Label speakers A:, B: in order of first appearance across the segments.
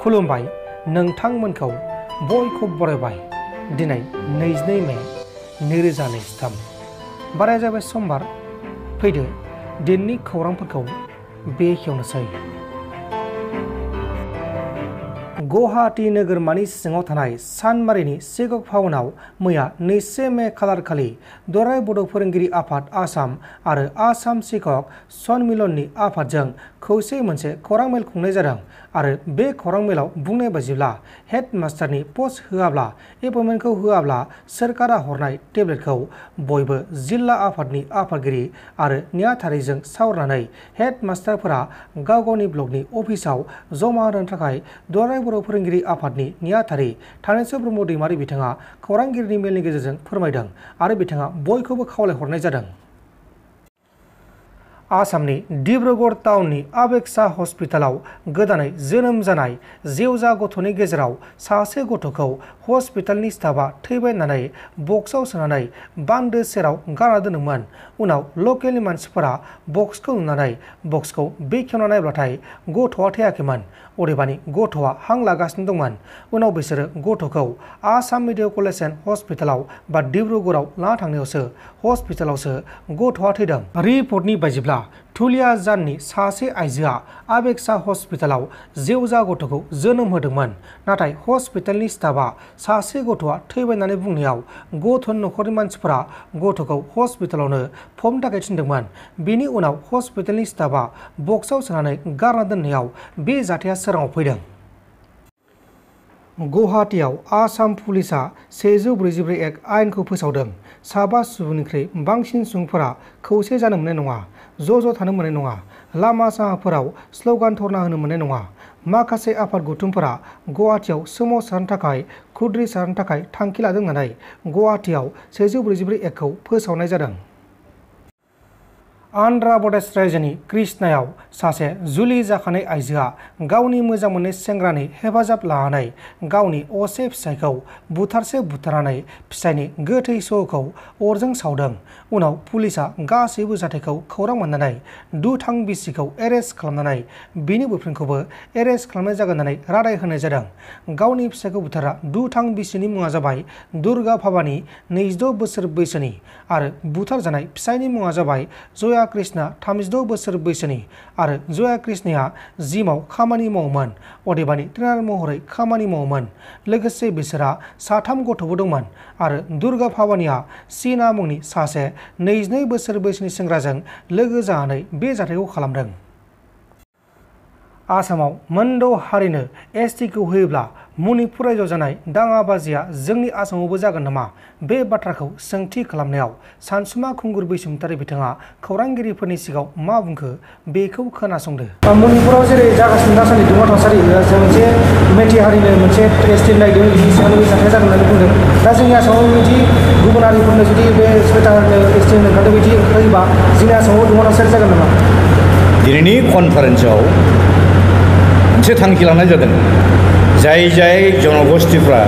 A: खुलुमबाय नोंथांमोनखौ बयखौ बरायबाय दिनै 22 मे 2023 बाराया जाबाय समबार फैदो दिननि खौरांफोरखौ बेखेवनोसै। गुवाहाटी नोगोरमानि सिङाव थानाय सानमारिनि सिगक फाउनाव मैया 2 मे खालार खालि दुलाराय बड' फोरोंगिरि आफाद आसाम आरो आसाम सिगक सनमिलननि आफादजों खौसे मोनसे खौरां मेल खुंनाय जादों आरो बे खौरां मेलाव बुंनाय बायदिब्ला हेड मास्टारनि पस्ट होआब्ला एपइन्टमेन्टखौ होआब्ला सोरखारा हरनाय टेब्लेटखौ बयबो जिल्ला आफादनि आफादगिरि आरो नेहाथारिजों सावरायनानै हेड मास्टारफोरा गाव गावनि ब्लकनि अफिसाव जमा होनो थाखाय दुलाराय बर' फोरोंगिरि आफादनि नेहाथारि थानेस्वर ब्रह्म दैमारि बिथाङा खौरांगिरिनि मेलनि गेजेरजों फोरमायदों आरो बिथाङा बयखौबो खावलायहरनाय जादों। आसामनि डिब्रुगड़ टाउननि आबेक्सा हस्पिटालाव गोदानै जोनोम जानाय जेवजा गथ'नि गेजेराव सासे गथ'खौ हस्पिटालनि स्टाफआ थैबाय होननानै बक्सआव सोनानै बान्दो सेराव गारना दोनदोंमोन। उनाव लकेलनि मानसिफोरा बक्सखौ नुनानै बक्सखौ बेखेवना नायब्लाथाय गथ'आ थैयाखैमोन, अदेबानि गथ'आ हां लागासिनो दंमोन। उनाव बिसोरो गथ'खौ आसाम मेडिकेल कलेज एन्ड हस्पिटालाव बा डिब्रुगड़आव लाना थांनायावसो हस्पिटालावसो गथ'आ थैदों। रिपर्टनि बायदिब्ला धुलियाजाननि सासे आइजोआ आबेक्सा हस्पिटालाव जेवजा गथ'खौ जोनोम होदोंमोन, नाथाय हस्पिटालनि स्टाफआ सासे गथ'आ थैबाय होननानै बुंनायाव गथ'नि नखरनि मानसिफोरा गथ'खौ हस्पिटालावनो फबनो थाखाय थिनदोंमोन। बेनि उनाव हस्पिटालनि स्टाफआ बक्सआव सोनानै गारना दोननायाव बे जाथाया सोराङाव फैदों। गुवाहाटीआव आसाम पुलिसआ 144 एक आयेनखौ फोसावदों। 7 सुबुंनिख्रुइ बांसिन सुबुंफोरा खौसे जानो मोननाय नङा, ज' थानो मोननाय नङा, लामा सामाफोराव स्ल'गान धरना होनो मोननाय नङा। माखासे आफाद गौथुमफोरा गुवाहाटीआव सोमावसारनो थाखाय खुद्रिसारनो थाखाय थांखि लादों होननानै गुवाहाटीआव 144 एकखौ फोसावनाय जादों। आन्ध्र प्रदेश रायजोनि कृष्णायाव सासे जुलि जाखानाय आइजोआ गावनि मोजां मोननाय सेंग्रानि हेफाजाब लानानै गावनि असे फिसायखौ बुथारनानै फिसायनि गोथै सहखौ अरजों सावदों। उनाव पुलिसआ गासैबो जाथायखौ खौरां मोननानै दुथां बिसिखौ एरेस्ट खालामनानै बिनि बयफ्रेन्डखौबो एरेस्ट खालामनाय जागोन होननानै रादाय होनाय जादों। गावनि फिसायखौ बुथारग्रा दुथां बिसिनि मुङा जाबाय दुर्गा भाबानि 26 बोसोर बैसोनि आरो बुथारजानाय फिसायनि मुङा जाबाय जया कृष्णा 36 बोसोर बैसोनि आरो जया कृष्णाया जिमाव खामानि मावोमोन, अदेबानि ट्रेनार महरै खामानि मावोमोन। लोगोसे बिसोरहा 3 गथ'बो दंमोन आरो दुर्गा भाबानिया सीना मुंनि सासे 22 बोसोर बैसोनि सेंग्राजों लोगो जानानै बे जाथायखौ खालामदों। आसामाव मोनद' हारिनो एसटिखौ होयोब्ला मणिपुर रायजोआव जानाय दाङाबाजिया जोंनि आसामावबो जागोन नामा? बे बाथ्राखौ सोंथि खालामनायाव सानसुमा खुंगुर बैसोमुतियारि बिथाङा खौरांगिरिफोरनि सिगाङाव मा बुंखो बेखौ खोनासंदो। मणिपुराव जेरै जागासिनो दासान्दि दुङा थासारि मोनसे मेथि हारिनो मोनसे एसटि नायदों, बिनि सायावनो बे जाथाया जागोन होननानै बुंदों। दा जोंनि आसामाव बिदि गुबुन हारिफोरनो जुदि बे सोरबा हारिनो एसटि ओंखारदों बिदि होयोबा जोंनि आसामाव दुङा थासारि जागोन नामा?
B: दिनैनि कनफारेन्सआव मोनसे थांखि लानाय जादों। जाय जनगोष्ठीफ्रा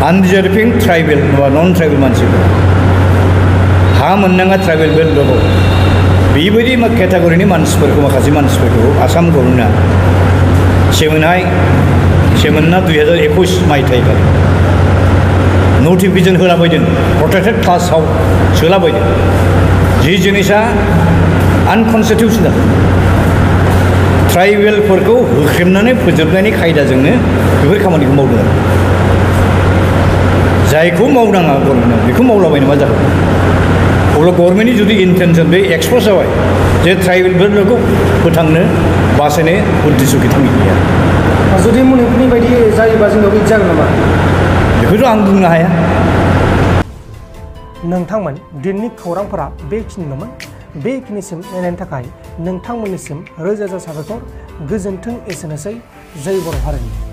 B: आनडिजार्भिं ट्राइबेल बा नन ट्राइबेल मानसिफोर हा मोननाङा ट्राइबेल बेल्ट दङ, बेबायदि केटागरिनि मानसिफोरखौ माखासे मानसिफोरखौ आसाम गभर्नमेन्टआ सेमोनना 2021 मायथाइखालि नटिफिकेसन होलाबायदों, प्रटेक्टेड क्लासाव सोलाबायदों, जि जिनिसा आनकनस्टिटिउसनेल। ट्राइबेलफोरखौ होख्रेमनानै फोजोबनायनि खायदाजोंनो बेफोर खामानिखौ मावदों आरो जायखौ मावनाङा गभर्नमेन्टआ बेखौ मावलाबायनो मा जागोन? अब्ला गभर्नमेन्टनि जुदि इन्टेनसन बे एक्सप'ज जाबाय जे ट्राइबेलफोरखौ फोथांनो बासायनो उद्देश्य थांखि गैया।
A: जुदि मणिपुरनि बायदि जायोबा जोंनाव बिदि जागोन नामा?
B: बेखौथ' आं बुंनो हाया।
A: नोंथांमोन दिननि खौरांफोरा बेखिनिल'मोन। बेखिनिसिम नायनायनि थाखाय नोंथांमोननिसिम रोजा रोजा साबायखर। गोजोन्थों। एसेनोसै। जय बर' हारिनि।